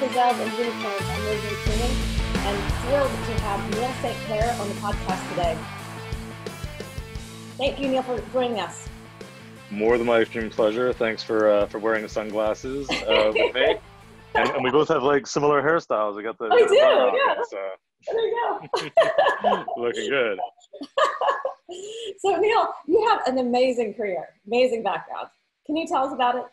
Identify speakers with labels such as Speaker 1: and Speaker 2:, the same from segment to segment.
Speaker 1: Gazelles and Unicorns Emerging Tuning, and thrilled to have Neil St. Clair on the podcast today. Thank you, Neil, for joining us.
Speaker 2: More than my extreme pleasure. Thanks for wearing the sunglasses with me. And we both have like similar hairstyles. We got the.
Speaker 1: We do, yeah. So. There you
Speaker 2: go. Looking good.
Speaker 1: So Neil, you have an amazing career, amazing background. Can you tell us about it?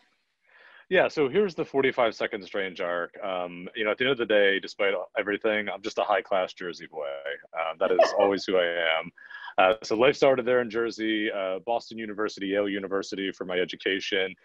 Speaker 2: Yeah, so here's the 45-second strange arc. At the end of the day, despite everything, I'm just a high-class Jersey boy. That is always who I am. So life started there in Jersey, Boston University, Yale University for my education.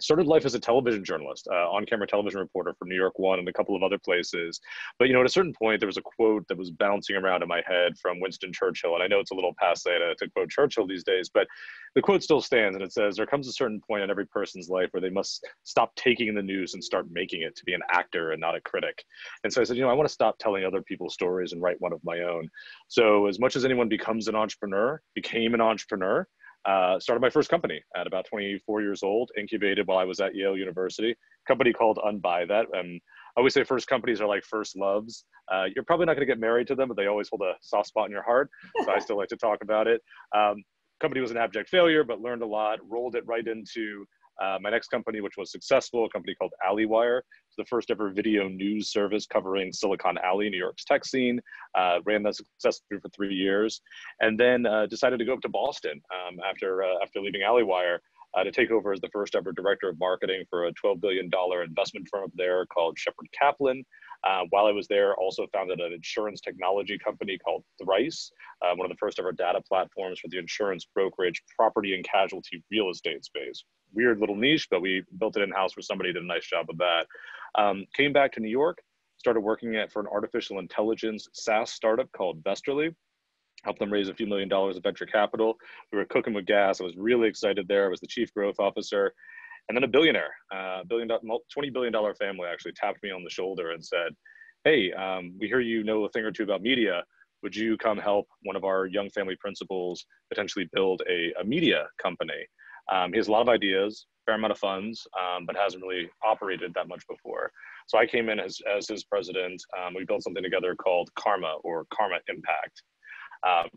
Speaker 2: Started life as a television journalist, on-camera television reporter for New York One and a couple of other places. But, at a certain point, there was a quote that was bouncing around in my head from Winston Churchill. And I know it's a little passé to quote Churchill these days, but the quote still stands. And it says, there comes a certain point in every person's life where they must stop taking the news and start making it, to be an actor and not a critic. And so I said, I want to stop telling other people's stories and write one of my own. So as much as anyone became an entrepreneur, started my first company at about 24 years old, incubated while I was at Yale University, a company called Unbuy That. I always say first companies are like first loves. You're probably not going to get married to them, but they always hold a soft spot in your heart. So I still like to talk about it. Company was an abject failure, but learned a lot, rolled it right into my next company, which was successful, a company called Alleywire. It's the first ever video news service covering Silicon Alley, New York's tech scene. Ran that successfully for 3 years, and then decided to go up to Boston after leaving Alleywire to take over as the first ever director of marketing for a $12 billion investment firm up there called Shepherd Kaplan. While I was there, also founded an insurance technology company called Thrice, one of the first ever data platforms for the insurance brokerage, property and casualty real estate space. Weird little niche, but we built it in-house for somebody who did a nice job of that. Came back to New York, started working for an artificial intelligence SaaS startup called Vesterly. Helped them raise a few $1 million of venture capital. We were cooking with gas. I was really excited there. I was the chief growth officer. And then a billionaire, $20 billion family actually tapped me on the shoulder and said, hey, we hear you know a thing or two about media. Would you come help one of our young family principals potentially build a media company? He has a lot of ideas, fair amount of funds, but hasn't really operated that much before. So I came in as his president. We built something together called Karma, or Karma Impact.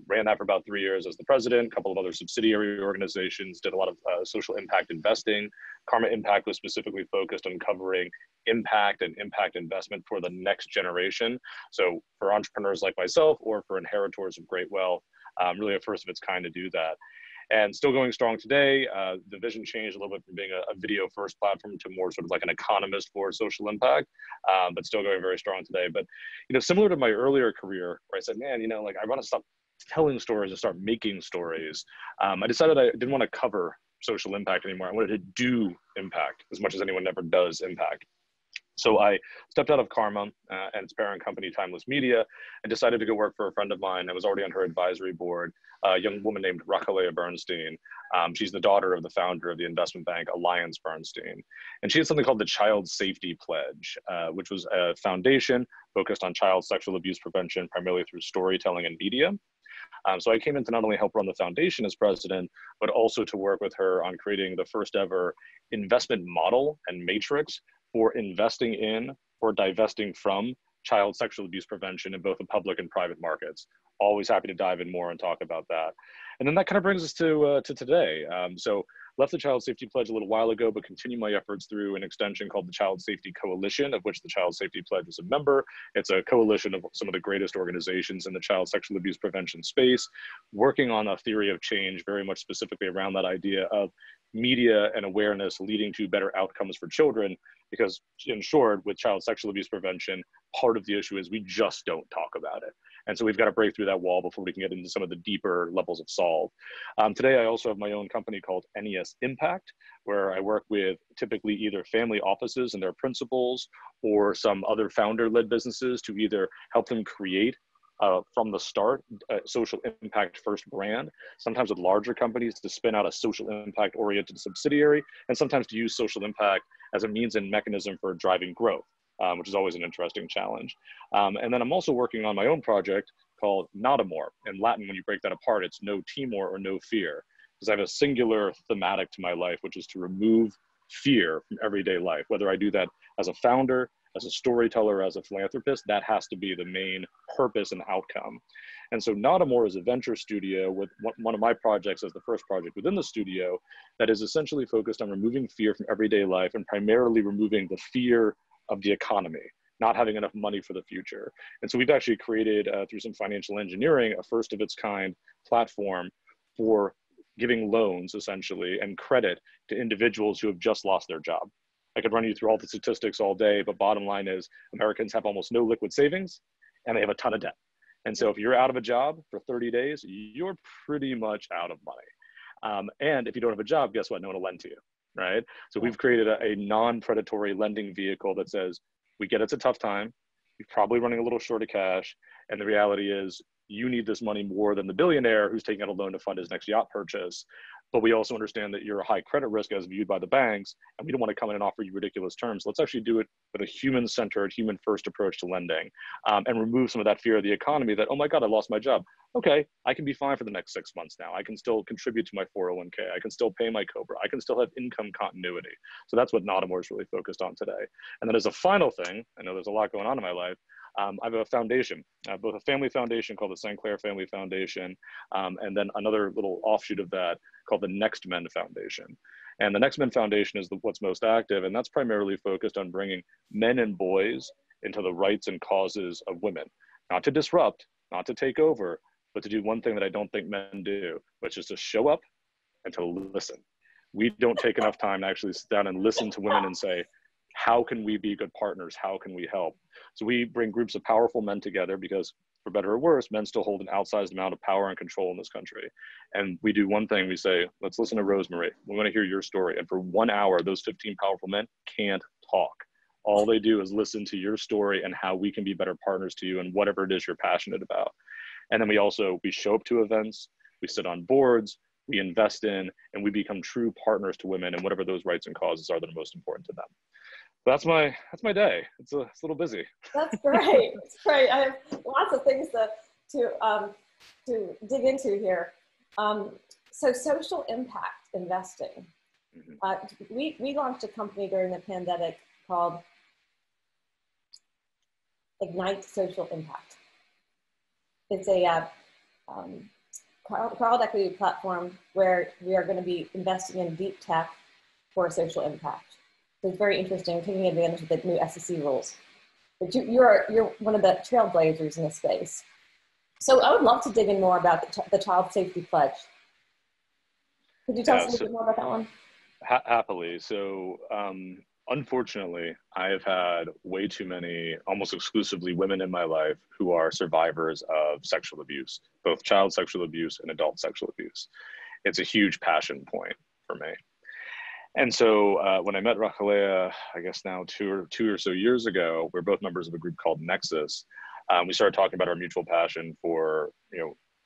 Speaker 2: Ran that for about 3 years as the president, a couple of other subsidiary organizations, did a lot of social impact investing. Karma Impact was specifically focused on covering impact and impact investment for the next generation. So for entrepreneurs like myself or for inheritors of great wealth, really a first of its kind to do that. And still going strong today. The vision changed a little bit from being a video first platform to more sort of like an economist for social impact, but still going very strong today. But, similar to my earlier career where I said, man, I want to stop telling stories and start making stories. I decided I didn't want to cover social impact anymore. I wanted to do impact as much as anyone ever does impact. So I stepped out of Karma and its parent company, Timeless Media, and decided to go work for a friend of mine. I was already on her advisory board, a young woman named Rachelea Bernstein. She's the daughter of the founder of the investment bank, Alliance Bernstein. And she had something called the Child Safety Pledge, which was a foundation focused on child sexual abuse prevention, primarily through storytelling and media. So I came in to not only help run the foundation as president, but also to work with her on creating the first ever investment model and matrix for investing in or divesting from child sexual abuse prevention in both the public and private markets. Always happy to dive in more and talk about that. And then that kind of brings us to today. So left the Child Safety Pledge a little while ago, but continue my efforts through an extension called the Child Safety Coalition, of which the Child Safety Pledge is a member. It's a coalition of some of the greatest organizations in the child sexual abuse prevention space, working on a theory of change, very much specifically around that idea of media and awareness leading to better outcomes for children. Because in short, with child sexual abuse prevention, part of the issue is we just don't talk about it. And so we've got to break through that wall before we can get into some of the deeper levels of solve. Today, I also have my own company called NES Impact, where I work with typically either family offices and their principals or some other founder-led businesses to either help them create from the start, a social impact first brand, sometimes with larger companies to spin out a social impact oriented subsidiary, and sometimes to use social impact as a means and mechanism for driving growth, which is always an interesting challenge. And then I'm also working on my own project called Notamor. In Latin, when you break that apart, it's no timor or no fear, because I have a singular thematic to my life, which is to remove fear from everyday life, whether I do that as a founder, as a storyteller, as a philanthropist, that has to be the main purpose and outcome. And so Naughtamore is a venture studio with one of my projects as the first project within the studio that is essentially focused on removing fear from everyday life and primarily removing the fear of the economy, not having enough money for the future. And so we've actually created, through some financial engineering, a first of its kind platform for giving loans essentially and credit to individuals who have just lost their job. I could run you through all the statistics all day, but bottom line is Americans have almost no liquid savings and they have a ton of debt. And so if you're out of a job for 30 days, you're pretty much out of money. And if you don't have a job, guess what? No one will lend to you, right? So we've created a non-predatory lending vehicle that says, we get it's a tough time, you're probably running a little short of cash, and the reality is you need this money more than the billionaire who's taking out a loan to fund his next yacht purchase. But we also understand that you're a high credit risk as viewed by the banks, and we don't want to come in and offer you ridiculous terms. Let's actually do it with a human-centered, human-first approach to lending, and remove some of that fear of the economy that, oh my God, I lost my job. Okay, I can be fine for the next 6 months now. I can still contribute to my 401k. I can still pay my COBRA. I can still have income continuity. So that's what Naughtamore is really focused on today. And then as a final thing, I know there's a lot going on in my life, I have a foundation, both a family foundation called the Clair Family Foundation, and then another little offshoot of that called the Next Men Foundation. And the Next Men Foundation is what's most active, and that's primarily focused on bringing men and boys into the rights and causes of women, not to disrupt, not to take over, but to do one thing that I don't think men do, which is to show up and to listen. We don't take enough time to actually sit down and listen to women and say, how can we be good partners? How can we help? So we bring groups of powerful men together because, for better or worse, men still hold an outsized amount of power and control in this country. And we do one thing, we say, let's listen to Rosemary. We want to hear your story. And for 1 hour, those 15 powerful men can't talk. All they do is listen to your story and how we can be better partners to you and whatever it is you're passionate about. And then we show up to events, we sit on boards, we invest in, and we become true partners to women and whatever those rights and causes are that are most important to them. That's my day. It's a little busy.
Speaker 1: That's great. It's great. I have lots of things to dig into here. So social impact investing. We launched a company during the pandemic called Ignite Social Impact. It's a crowd equity platform where we are going to be investing in deep tech for social impact. So it's very interesting, taking advantage of the new SEC rules. But you're one of the trailblazers in this space. So I would love to dig in more about the Child Safety Pledge. Could you tell us a little bit more about that one?
Speaker 2: Happily. So unfortunately, I have had way too many, almost exclusively women in my life who are survivors of sexual abuse, both child sexual abuse and adult sexual abuse. It's a huge passion point for me. And so when I met Rachalea, I guess now two or so years ago, we're both members of a group called Nexus. We started talking about our mutual passion for,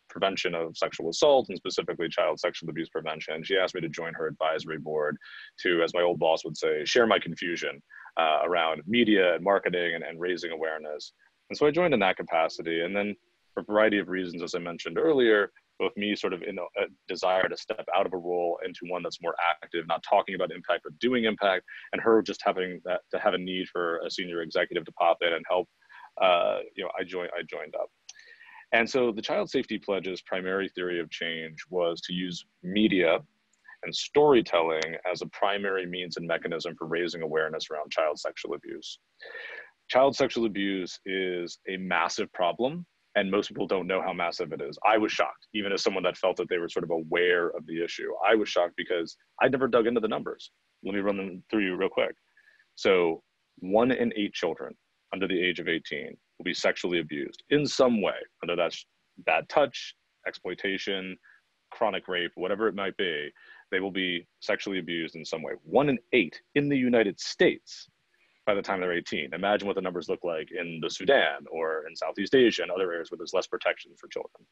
Speaker 2: prevention of sexual assault and specifically child sexual abuse prevention. She asked me to join her advisory board to, as my old boss would say, share my confusion around media and marketing and raising awareness. And so I joined in that capacity. And then for a variety of reasons, as I mentioned earlier, both me sort of in a desire to step out of a role into one that's more active, not talking about impact, but doing impact, and her just having that to have a need for a senior executive to pop in and help, I joined up. And so the Child Safety Pledge's primary theory of change was to use media and storytelling as a primary means and mechanism for raising awareness around child sexual abuse. Child sexual abuse is a massive problem, and most people don't know how massive it is. I was shocked, even as someone that felt that they were sort of aware of the issue. I was shocked because I'd never dug into the numbers. Let me run them through you real quick. So 1 in 8 children under the age of 18 will be sexually abused in some way, whether that's bad touch, exploitation, chronic rape, whatever it might be, they will be sexually abused in some way. 1 in 8 in the United States by the time they're 18. Imagine what the numbers look like in the Sudan or in Southeast Asia and other areas where there's less protection for children.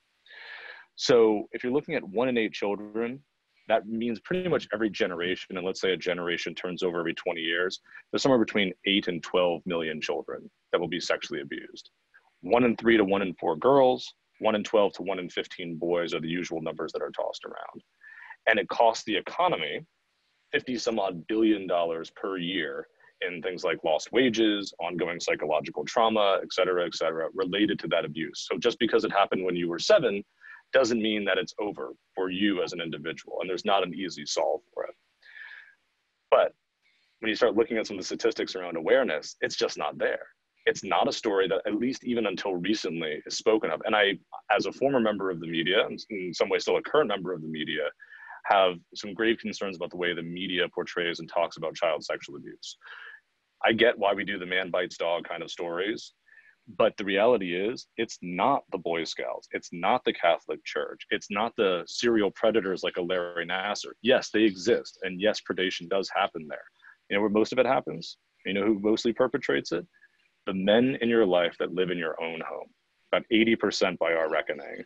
Speaker 2: So if you're looking at 1 in 8 children, that means pretty much every generation, and let's say a generation turns over every 20 years, there's somewhere between 8 and 12 million children that will be sexually abused. 1 in 3 to 1 in 4 girls, 1 in 12 to 1 in 15 boys are the usual numbers that are tossed around. And it costs the economy $50 some odd billion per year in things like lost wages, ongoing psychological trauma, et cetera, related to that abuse. So just because it happened when you were 7 doesn't mean that it's over for you as an individual, and there's not an easy solve for it. But when you start looking at some of the statistics around awareness, it's just not there. It's not a story that, at least even until recently, is spoken of. And I, as a former member of the media, and in some ways still a current member of the media, have some grave concerns about the way the media portrays and talks about child sexual abuse. I get why we do the man bites dog kind of stories, but the reality is it's not the Boy Scouts. It's not the Catholic Church. It's not the serial predators like a Larry Nassar. Yes, they exist. And yes, predation does happen there. You know where most of it happens? You know who mostly perpetrates it? The men in your life that live in your own home. About 80% by our reckoning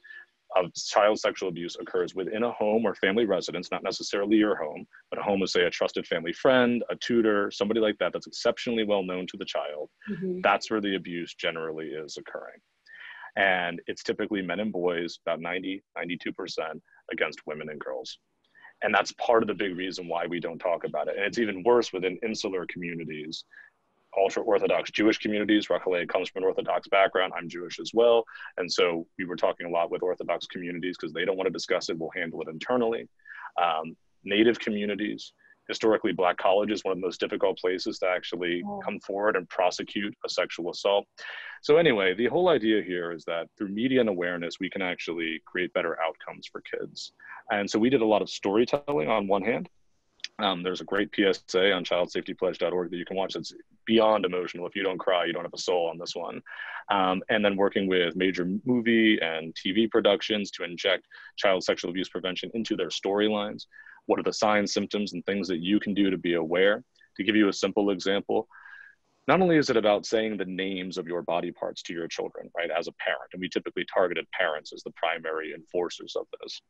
Speaker 2: of child sexual abuse occurs within a home or family residence, not necessarily your home, but a home of, say, a trusted family friend, a tutor, somebody like that that's exceptionally well known to the child. Mm-hmm. That's where the abuse generally is occurring. And it's typically men and boys, about 90, 92% against women and girls. And that's part of the big reason why we don't talk about it. And it's even worse within insular communities, ultra-Orthodox Jewish communities. Rachel comes from an Orthodox background. I'm Jewish as well. And so we were talking a lot with Orthodox communities because they don't want to discuss it. We'll handle it internally. Native communities, historically Black colleges, one of the most difficult places to actually come forward and prosecute a sexual assault. So anyway, the whole idea here is that through media and awareness, we can actually create better outcomes for kids. And so we did a lot of storytelling on one hand. There's a great PSA on childsafetypledge.org that you can watch that's beyond emotional. If you don't cry, you don't have a soul on this one. And then working with major movie and TV productions to inject child sexual abuse prevention into their storylines. What are the signs, symptoms, and things that you can do to be aware? To give you a simple example, not only is it about saying the names of your body parts to your children, right, as a parent, and we typically targeted parents as the primary enforcers of this.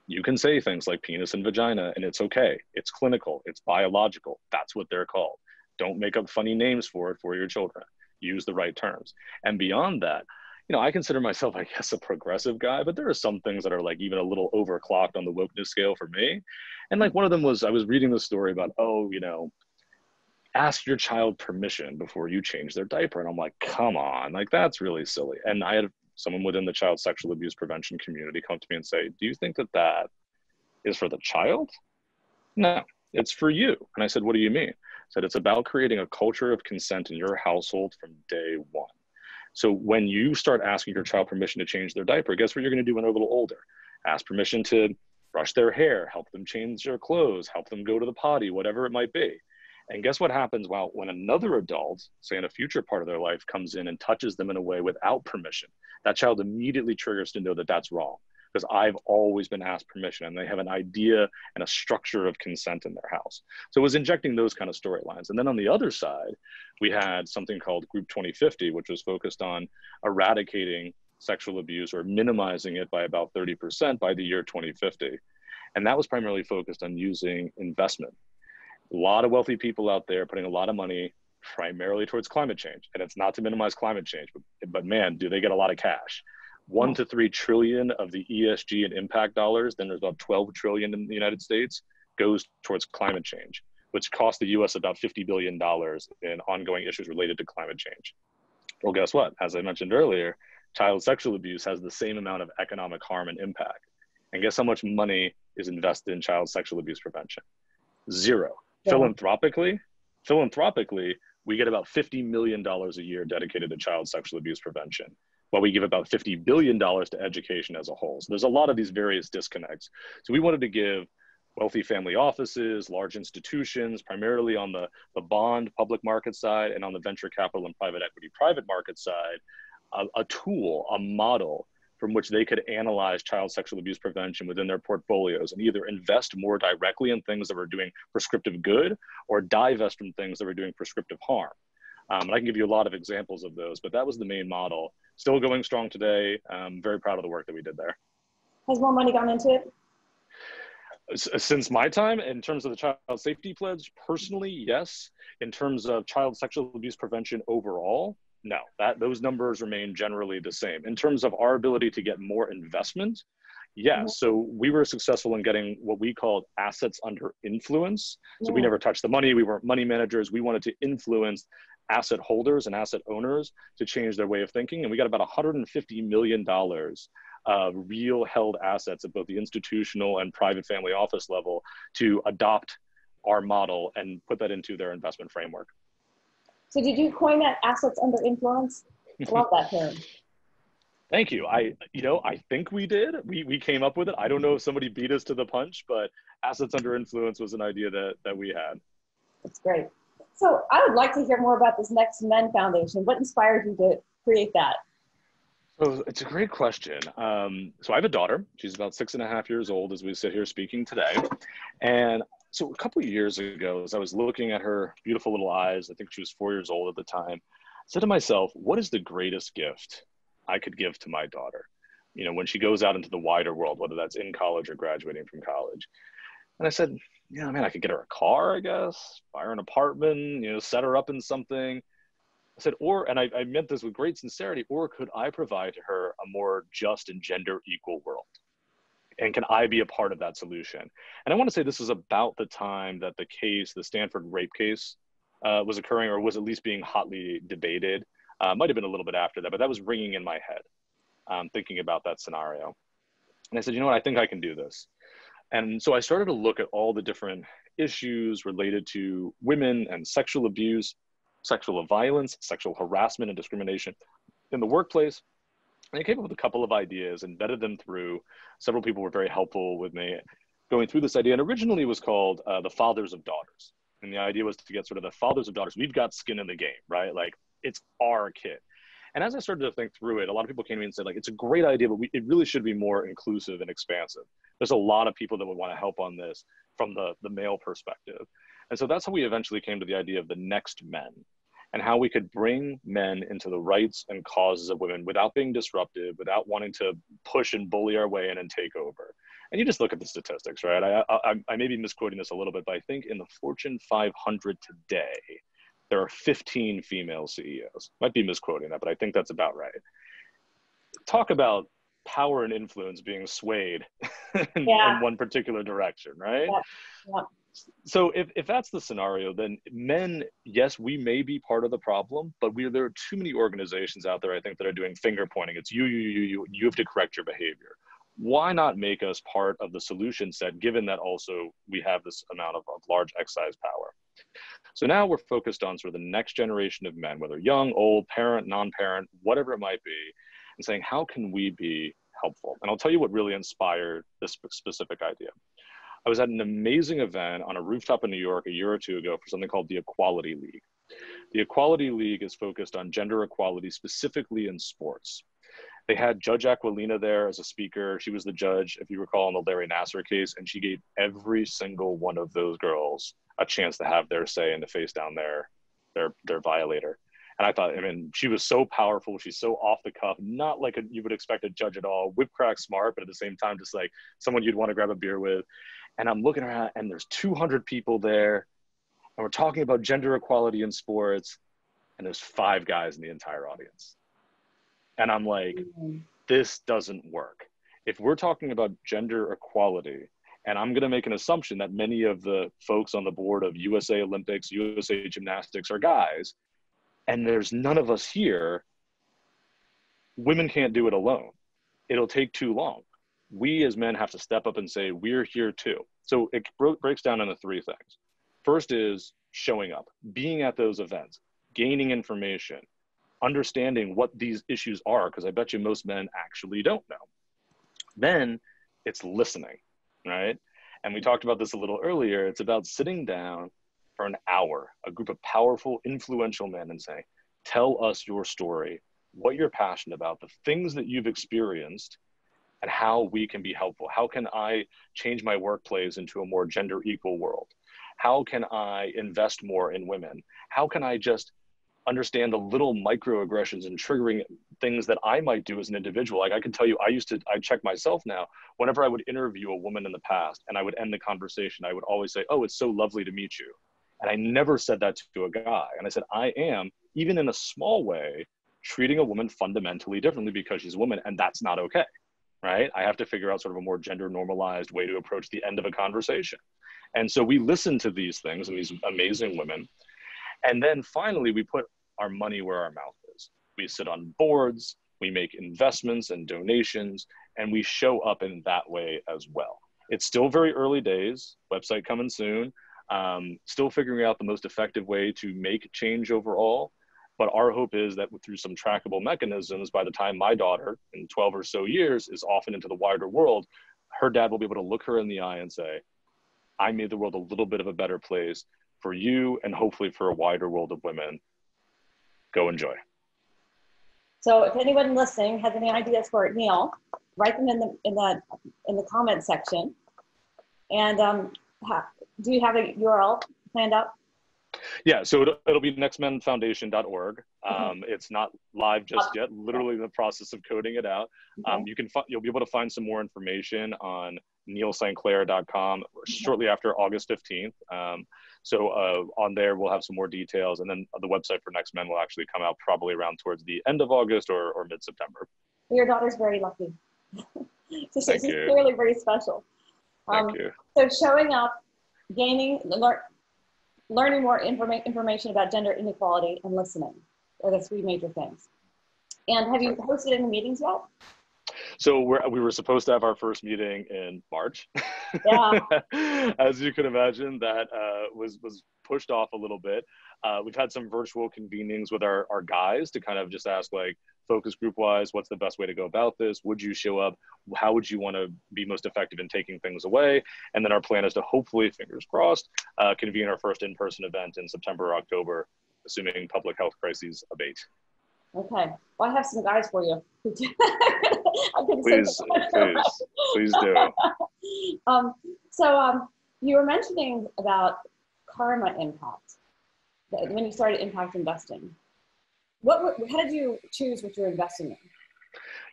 Speaker 2: You can say things like penis and vagina, and it's okay. It's clinical. It's biological. That's what they're called. Don't make up funny names for it for your children. Use the right terms. And beyond that, you know, I consider myself, I guess, a progressive guy, but there are some things that are like even a little overclocked on the wokeness scale for me. And like one of them was, I was reading the story about, oh, you know, ask your child permission before you change their diaper. And I'm like, come on, like that's really silly. And I had someone within the child sexual abuse prevention community come to me and say, do you think that that is for the child? No, it's for you. And I said, what do you mean? I said, it's about creating a culture of consent in your household from day one. So when you start asking your child permission to change their diaper, guess what you're going to do when they're a little older? Ask permission to brush their hair, help them change their clothes, help them go to the potty, whatever it might be. And guess what happens when another adult, say in a future part of their life, comes in and touches them in a way without permission? That child immediately triggers to know that that's wrong because I've always been asked permission, and they have an idea and a structure of consent in their house. So it was injecting those kind of storylines. And then on the other side, we had something called Group 2050, which was focused on eradicating sexual abuse or minimizing it by about 30% by the year 2050. And that was primarily focused on using investment. A lot of wealthy people out there putting a lot of money primarily towards climate change. And it's not to minimize climate change, but man, do they get a lot of cash. 1 to 3 trillion of the ESG and impact dollars, then there's about 12 trillion in the United States, goes towards climate change, which costs the US about $50 billion in ongoing issues related to climate change. Well, guess what? As I mentioned earlier, child sexual abuse has the same amount of economic harm and impact. And guess how much money is invested in child sexual abuse prevention? Zero. Yeah. Philanthropically, we get about $50 million a year dedicated to child sexual abuse prevention, while we give about $50 billion to education as a whole. So there's a lot of these various disconnects. So we wanted to give wealthy family offices, large institutions, primarily on the bond public market side and on the venture capital and private equity private market side, a tool, a model from which they could analyze child sexual abuse prevention within their portfolios and either invest more directly in things that were doing prescriptive good or divest from things that were doing prescriptive harm. And I can give you a lot of examples of those, but that was the main model. Still going strong today. I'm very proud of the work that we did there.
Speaker 1: Has more money gone into it?
Speaker 2: Since my time, in terms of the Child Safety Pledge, personally, yes. In terms of child sexual abuse prevention overall, No, those numbers remain generally the same. In terms of our ability to get more investment, yes. So we were successful in getting what we called assets under influence. So we never touched the money. We weren't money managers. We wanted to influence asset holders and asset owners to change their way of thinking. And we got about $150 million of real held assets at both the institutional and private family office level to adopt our model and put that into their investment framework.
Speaker 1: So did you coin that, assets under influence? I love that term.
Speaker 2: Thank you. I think we did. We came up with it. I don't know if somebody beat us to the punch, but assets under influence was an idea that we had. That's
Speaker 1: great. So I would like to hear more about this Next Men Foundation. What inspired you to create that?
Speaker 2: So it's a great question. So I have a daughter. She's about 6.5 years old as we sit here speaking today. And so a couple of years ago, as I was looking at her beautiful little eyes, I think she was 4 years old at the time, I said to myself, what is the greatest gift I could give to my daughter, you know, when she goes out into the wider world, whether that's in college or graduating from college? And I said, yeah, man, I could get her a car, I guess, buy her an apartment, you know, set her up in something. I said, and I meant this with great sincerity, or could I provide to her a more just and gender equal world? And can I be a part of that solution? And I want to say this is about the time that the Stanford rape case was occurring, or was at least being hotly debated. Might have been a little bit after that, but that was ringing in my head, thinking about that scenario. And I said, you know what, I think I can do this. And so I started to look at all the different issues related to women and sexual abuse, sexual violence, sexual harassment and discrimination in the workplace. And I came up with a couple of ideas and vetted them through. Several people were very helpful with me going through this idea. And originally it was called the Fathers of Daughters. And the idea was to get sort of the fathers of daughters. We've got skin in the game, right? Like, it's our kid. And as I started to think through it, a lot of people came to me and said, like, it's a great idea, but it really should be more inclusive and expansive. There's a lot of people that would want to help on this from the male perspective. And so that's how we eventually came to the idea of the Next Men, and how we could bring men into the rights and causes of women without being disruptive, without wanting to push and bully our way in and take over. And you just look at the statistics, right? I may be misquoting this a little bit, but I think in the Fortune 500 today, there are 15 female CEOs. Might be misquoting that, but I think that's about right. Talk about power and influence being swayed in one particular direction, right?
Speaker 1: Yeah.
Speaker 2: So if that's the scenario, then men, yes, we may be part of the problem, but there are too many organizations out there, I think, that are doing finger pointing. It's you have to correct your behavior. Why not make us part of the solution set, given that also we have this amount of large excise power? So now we're focused on sort of the next generation of men, whether young, old, parent, non-parent, whatever it might be, and saying, how can we be helpful? And I'll tell you what really inspired this specific idea. I was at an amazing event on a rooftop in New York a year or two ago for something called the Equality League. The Equality League is focused on gender equality, specifically in sports. They had Judge Aquilina there as a speaker. She was the judge, if you recall, in the Larry Nassar case, and she gave every single one of those girls a chance to have their say and to face down their violator. And I thought, I mean, she was so powerful. She's so off the cuff, not like you would expect a judge at all, whip crack smart, but at the same time, just like someone you'd want to grab a beer with. And I'm looking around and there's 200 people there, and we're talking about gender equality in sports, and there's 5 guys in the entire audience. And I'm like, this doesn't work. If we're talking about gender equality, and I'm going to make an assumption that many of the folks on the board of USA Olympics, USA Gymnastics are guys, and there's none of us here, women can't do it alone. It'll take too long. We as men have to step up and say, we're here too. So it breaks down into 3 things. First is showing up, being at those events, gaining information, understanding what these issues are, because I bet you most men actually don't know. Then it's listening, right? And we talked about this a little earlier. It's about sitting down for an hour, a group of powerful, influential men, and saying, tell us your story, what you're passionate about, the things that you've experienced, and how we can be helpful. How can I change my workplace into a more gender equal world? How can I invest more in women? How can I just understand the little microaggressions and triggering things that I might do as an individual? Like I can tell you, I check myself now, whenever I would interview a woman in the past and I would end the conversation, I would always say, oh, it's so lovely to meet you. And I never said that to a guy. And I said, I am even in a small way, treating a woman fundamentally differently because she's a woman, and that's not okay, right? I have to figure out sort of a more gender normalized way to approach the end of a conversation. And so we listen to these things and these amazing women. And then finally, we put our money where our mouth is. We sit on boards, we make investments and donations, and we show up in that way as well. It's still very early days, website coming soon, still figuring out the most effective way to make change overall. But our hope is that through some trackable mechanisms, by the time my daughter in 12 or so years is off and into the wider world, her dad will be able to look her in the eye and say, I made the world a little bit of a better place for you and hopefully for a wider world of women. Go enjoy.
Speaker 1: So if anyone listening has any ideas for Neil, write them in the comment section. And do you have a URL planned out?
Speaker 2: Yeah, so it'll be nextmenfoundation.org. It's not live just yet, literally in the process of coding it out. You'll be able to find some more information on neilstclair.com shortly after August 15th. On there, we'll have some more details. And then the website for Next Men will actually come out probably around towards the end of August or mid-September.
Speaker 1: Your daughter's very lucky. She's clearly very special.
Speaker 2: Thank you.
Speaker 1: So showing up, learning more information about gender inequality, and listening are the three major things. And have you hosted any meetings yet?
Speaker 2: So we were supposed to have our first meeting in March.
Speaker 1: Yeah.
Speaker 2: As you can imagine, that was pushed off a little bit. We've had some virtual convenings with our guys to kind of just ask, like, focus group wise, what's the best way to go about this? Would you show up? How would you want to be most effective in taking things away? And then our plan is to hopefully, fingers crossed, convene our first in-person event in September or October, assuming public health crises abate.
Speaker 1: Okay. Well, I have some guys for you.
Speaker 2: Please do.
Speaker 1: You were mentioning about karma impact when you started impact investing. How did you choose what you're investing in?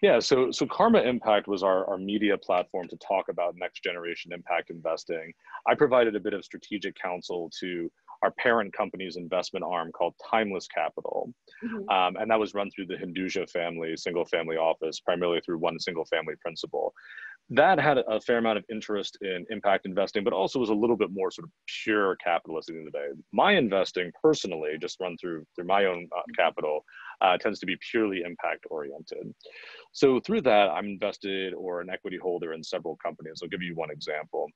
Speaker 2: Yeah, so Karma Impact was our media platform to talk about next generation impact investing. I provided a bit of strategic counsel to our parent company's investment arm called Timeless Capital. And that was run through the Hinduja family, single family office, primarily through one single family principal. That had a fair amount of interest in impact investing, but also was a little bit more sort of pure capitalist at the end of the day. My investing personally, just run through my own capital, tends to be purely impact oriented. So through that, I'm invested or an equity holder in several companies. I'll give you one example.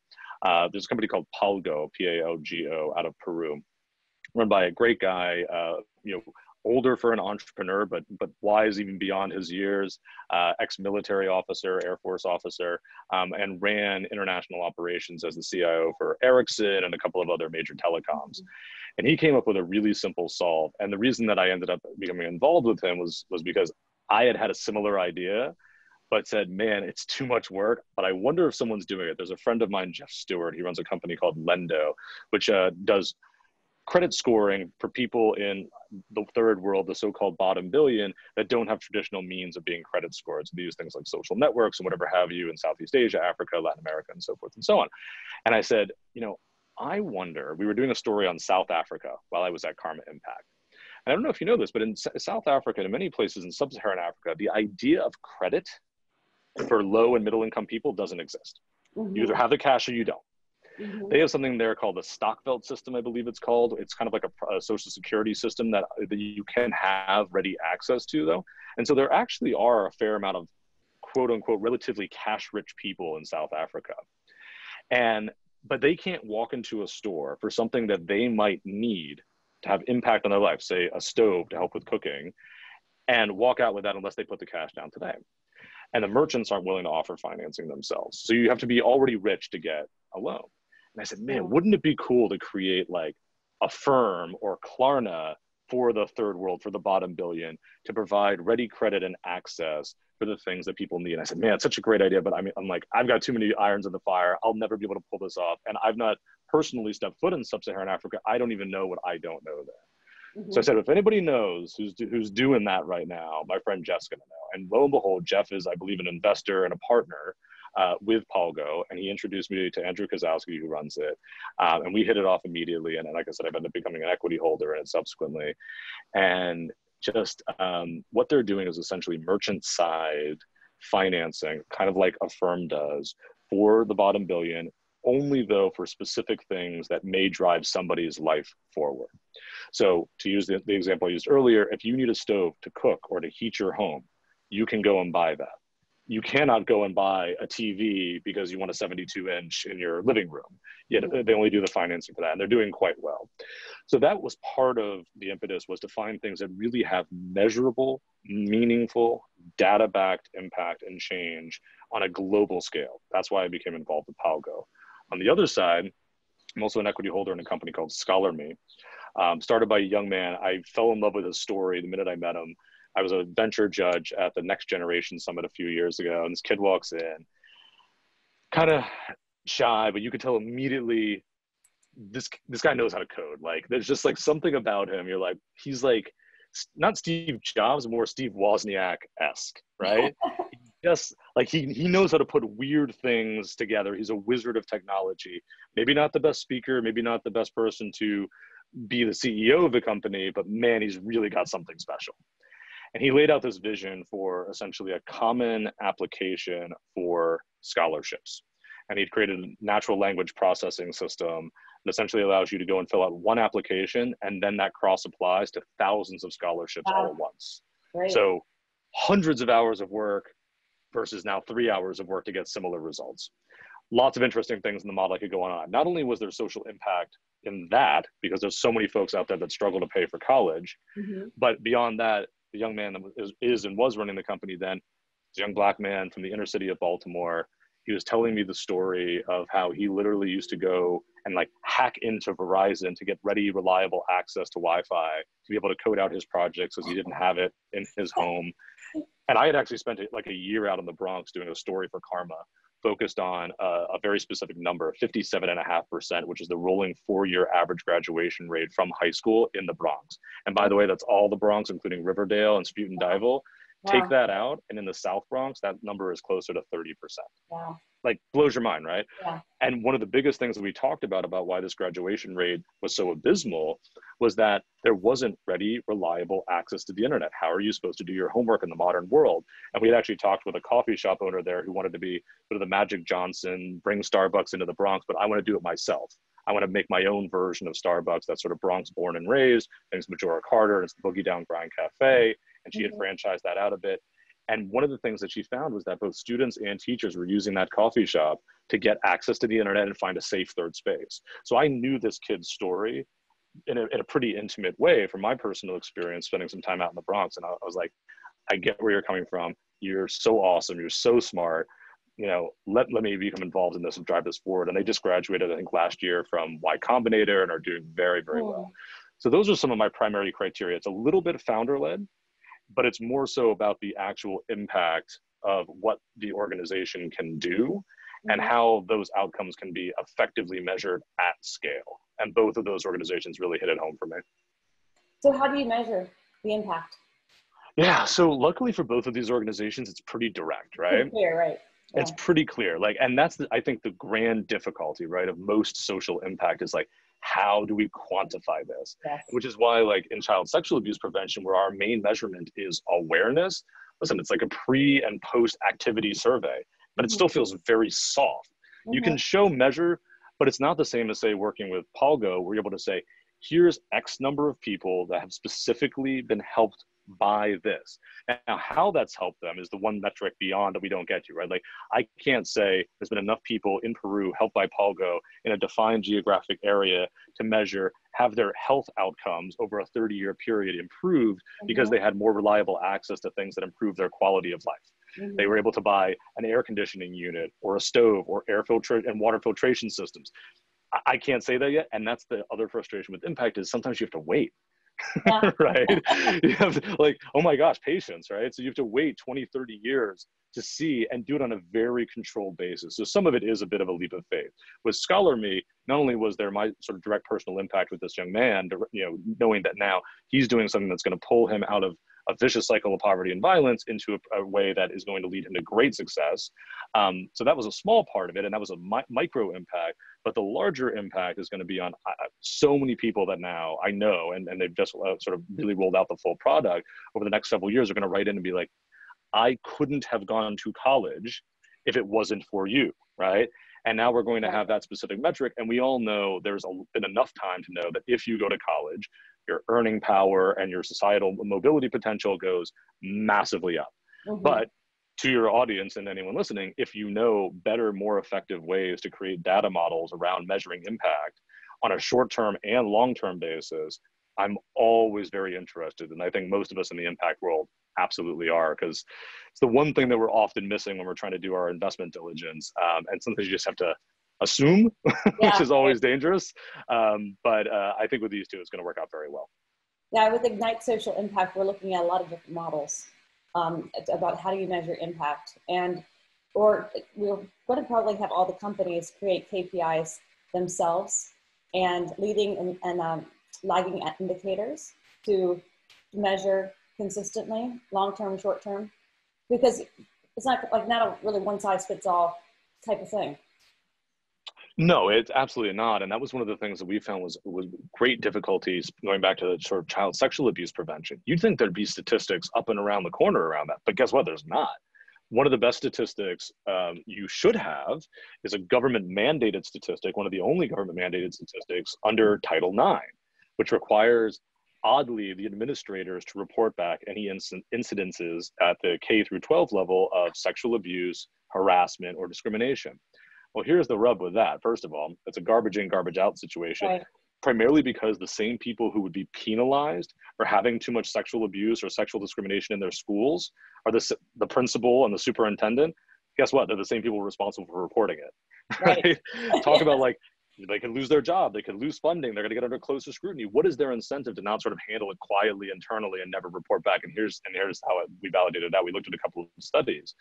Speaker 2: There's a company called Palgo, P-A-L-G-O, out of Peru, run by a great guy, older for an entrepreneur, but wise even beyond his years, ex-military officer, Air Force officer, and ran international operations as the CIO for Ericsson and a couple of other major telecoms. And he came up with a really simple solve. And the reason that I ended up becoming involved with him was because I had a similar idea, but said, man, it's too much work, but I wonder if someone's doing it. There's a friend of mine, Jeff Stewart, he runs a company called Lendo, which does credit scoring for people in the third world, the so-called bottom billion, that don't have traditional means of being credit scored. So they use things like social networks and whatever have you in Southeast Asia, Africa, Latin America, and so forth and so on. And I said, I wonder, we were doing a story on South Africa while I was at Karma Impact. And I don't know if you know this, but in South Africa and in many places in sub-Saharan Africa, the idea of credit for low and middle income people doesn't exist. You either have the cash or you don't. They have something there called the Stockveld system, I believe it's called. It's kind of like a social security system that you can have ready access to, though. And so there actually are a fair amount of quote unquote relatively cash rich people in South Africa. But they can't walk into a store for something that they might need to have impact on their life, say a stove to help with cooking, and walk out with that unless they put the cash down today. And the merchants aren't willing to offer financing themselves. So you have to be already rich to get a loan. And I said, man, wouldn't it be cool to create like a firm or Klarna for the third world, for the bottom billion, to provide ready credit and access for the things that people need? And I said, man, it's such a great idea, but I'm like, I've got too many irons in the fire. I'll never be able to pull this off. And I've not personally stepped foot in sub-Saharan Africa. I don't even know what I don't know there. So I said, if anybody knows who's doing that right now, my friend Jeff's gonna know. And lo and behold, Jeff is, I believe, an investor and a partner with Polgo, and he introduced me to Andrew Kozowski, who runs it, and we hit it off immediately. And like I said, I've ended up becoming an equity holder in it subsequently. And just what they're doing is essentially merchant side financing, kind of like Affirm does, for the bottom billion, only though for specific things that may drive somebody's life forward. So to use the example I used earlier, if you need a stove to cook or to heat your home, you can go and buy that. You cannot go and buy a TV because you want a 72-inch in your living room. Yet they only do the financing for that, and they're doing quite well. So that was part of the impetus, was to find things that really have measurable, meaningful, data-backed impact and change on a global scale. That's why I became involved with Polgo. On the other side, I'm also an equity holder in a company called ScholarMe, started by a young man. I fell in love with his story the minute I met him. I was a venture judge at the Next Generation Summit a few years ago, and this kid walks in, kind of shy, but you could tell immediately this guy knows how to code. Like, there's just like something about him. You're like, he's like, not Steve Jobs, more Steve Wozniak-esque, right? Just like he knows how to put weird things together. He's a wizard of technology. Maybe not the best speaker, maybe not the best person to be the CEO of the company, but man, he's really got something special. And he laid out this vision for essentially a common application for scholarships. And he'd created a natural language processing system that essentially allows you to go and fill out one application, and then that cross applies to thousands of scholarships all at once. Right. So hundreds of hours of work versus now 3 hours of work to get similar results. Lots of interesting things in the model I could go on. Not only was there social impact in that, because there's so many folks out there that struggle to pay for college, but beyond that, the young man that is and was running the company then, this young Black man from the inner city of Baltimore, he was telling me the story of how he literally used to go and like hack into Verizon to get ready, reliable access to Wi-Fi to be able to code out his projects because he didn't have it in his home. And I had actually spent like a year out in the Bronx doing a story for Karma, focused on a very specific number, 57.5%, which is the rolling 4-year average graduation rate from high school in the Bronx. And by the way, that's all the Bronx, including Riverdale and Sputum-Duyville. Wow. Take that out, and in the South Bronx, that number is closer to 30%. Wow. Like, blows your mind, right? Yeah. And one of the biggest things that we talked about why this graduation rate was so abysmal was that there wasn't ready, reliable access to the internet. How are you supposed to do your homework in the modern world? And we had actually talked with a coffee shop owner there who wanted to be sort of the Magic Johnson, bring Starbucks into the Bronx, but I want to do it myself. I want to make my own version of Starbucks that's sort of Bronx born and raised. And it's Majora Carter, and it's the Boogie Down Grind Cafe. And she had franchised that out a bit. And one of the things that she found was that both students and teachers were using that coffee shop to get access to the internet and find a safe third space. So I knew this kid's story in a pretty intimate way from my personal experience, spending some time out in the Bronx. And I was like, I get where you're coming from. You're so awesome. You're so smart. You know, let me become involved in this and drive this forward. And they just graduated, I think, last year from Y Combinator and are doing very, very well. So those are some of my primary criteria. It's a little bit founder-led, but it's more so about the actual impact of what the organization can do and how those outcomes can be effectively measured at scale. And both of those organizations really hit it home for me.
Speaker 1: So how do you measure the impact?
Speaker 2: Yeah, so luckily for both of these organizations, it's pretty direct, right?
Speaker 1: Pretty clear, right? Yeah.
Speaker 2: It's pretty clear. Like, and that's, I think, the grand difficulty, right, of most social impact is like, how do we quantify this? Yes. Which is why, like, in child sexual abuse prevention, where our main measurement is awareness, listen, it's like a pre and post activity survey, but it still feels very soft. You can show measure, but it's not the same as, say, working with Polgo, where you're able to say, here's X number of people that have specifically been helped by this. Now, how that's helped them is the one metric beyond that we don't get to, right? Like, I can't say there's been enough people in Peru helped by Polgo in a defined geographic area to measure, have their health outcomes over a 30-year period improved because they had more reliable access to things that improve their quality of life. They were able to buy an air conditioning unit or a stove or air filter and water filtration systems. I can't say that yet. And that's the other frustration with impact, is sometimes you have to wait. Yeah. Right? You have to, like, oh my gosh, patience, right? So you have to wait 20, 30 years to see and do it on a very controlled basis. So some of it is a bit of a leap of faith. With ScholarMe, not only was there my sort of direct personal impact with this young man, you know, knowing that now he's doing something that's going to pull him out of a vicious cycle of poverty and violence into a way that is going to lead him to great success. So that was a small part of it, and that was a micro impact. But the larger impact is going to be on so many people that now I know, and they've just sort of really rolled out the full product over the next several years, are going to write in and be like, I couldn't have gone to college if it wasn't for you, right? And now we're going to have that specific metric. And we all know there's been enough time to know that if you go to college, your earning power and your societal mobility potential goes massively up. But to your audience and anyone listening, if you know better, more effective ways to create data models around measuring impact on a short-term and long-term basis, I'm always very interested. And I think most of us in the impact world absolutely are, because it's the one thing that we're often missing when we're trying to do our investment diligence. And sometimes you just have to assume, which is always dangerous. But I think with these two, it's going to work out very well.
Speaker 1: Yeah, with Ignite Social Impact, we're looking at a lot of different models about how do you measure impact. Or we're going to probably have all the companies create KPIs themselves and leading and lagging indicators to measure consistently, long-term, short-term, because it's not a really one-size-fits-all type of thing.
Speaker 2: No, it's absolutely not. And that was one of the things that we found was great difficulties going back to sort of child sexual abuse prevention. You'd think there'd be statistics up and around the corner around that, but guess what? There's not. One of the best statistics you should have is a government mandated statistic, one of the only government mandated statistics under Title IX, which requires, oddly, the administrators to report back any incidences at the K through 12 level of sexual abuse, harassment, or discrimination. Well, here's the rub with that. First of all, it's a garbage in, garbage out situation, primarily because the same people who would be penalized for having too much sexual abuse or sexual discrimination in their schools are the principal and the superintendent. Guess what? They're the same people responsible for reporting it. Right? Talk about like, they could lose their job, they could lose funding, they're going to get under closer scrutiny. What is their incentive to not sort of handle it quietly internally and never report back? And here's how we validated that. We looked at a couple of studies.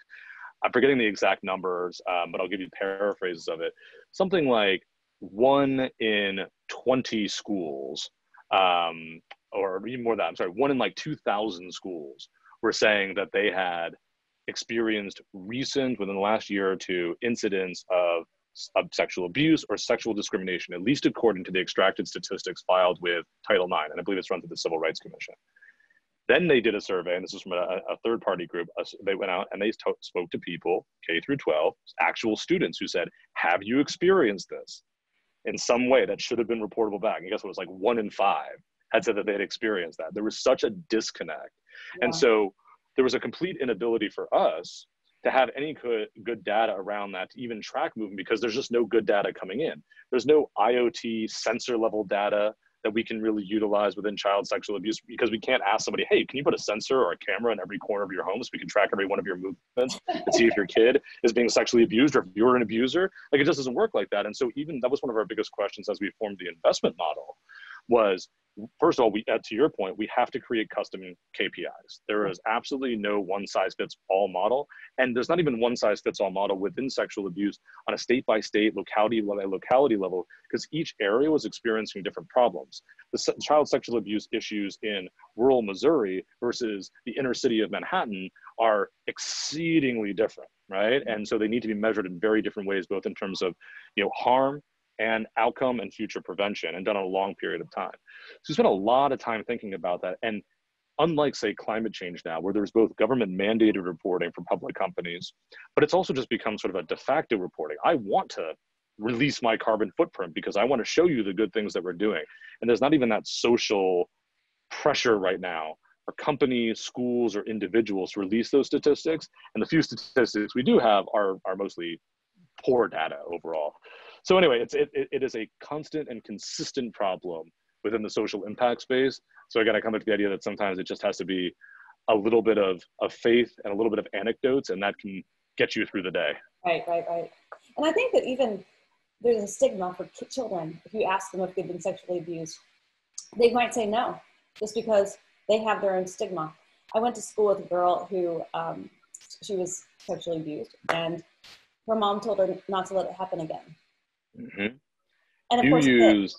Speaker 2: I'm forgetting the exact numbers, but I'll give you paraphrases of it. Something like 1 in 20 schools, or even more than that, I'm sorry, 1 in like 2,000 schools were saying that they had experienced recent, within the last year or two, incidents of sexual abuse or sexual discrimination, at least according to the extracted statistics filed with Title IX, and I believe it's run through the Civil Rights Commission. Then they did a survey, and this was from a third-party group. They went out and they spoke to people, K through 12, actual students who said, have you experienced this in some way that should have been reportable back? And guess what? It was like 1 in 5 had said that they had experienced that. There was such a disconnect. Yeah. And so there was a complete inability for us to have any good data around that to even track movement, because there's just no good data coming in. There's no IoT sensor level data that we can really utilize within child sexual abuse, because we can't ask somebody, hey, can you put a sensor or a camera in every corner of your home so we can track every one of your movements and see if your kid is being sexually abused or if you're an abuser? Like, it just doesn't work like that. And so even that was one of our biggest questions as we formed the investment model was, first of all, to your point, we have to create custom KPIs. There is absolutely no one-size-fits-all model, and there's not even one-size-fits-all model within sexual abuse on a state-by-state, locality level, because each area was experiencing different problems. The child sexual abuse issues in rural Missouri versus the inner city of Manhattan are exceedingly different, right? And so they need to be measured in very different ways, both in terms of, harm and outcome and future prevention, and done on a long period of time. So we spent a lot of time thinking about that. And unlike, say, climate change now, where there's both government mandated reporting for public companies, but it's also just become sort of a de facto reporting. I want to release my carbon footprint because I want to show you the good things that we're doing. And there's not even that social pressure right now for companies, schools, or individuals to release those statistics. And the few statistics we do have are mostly poor data overall. So anyway, it is a constant and consistent problem within the social impact space. So again, I come back to the idea that sometimes it just has to be a little bit of faith and a little bit of anecdotes, and that can get you through the day.
Speaker 1: Right. And I think that even there's a stigma for children. If you ask them if they've been sexually abused, they might say no, just because they have their own stigma. I went to school with a girl who, she was sexually abused, and her mom told her not to let it happen again.
Speaker 2: Mm-hmm.
Speaker 1: And of course it did.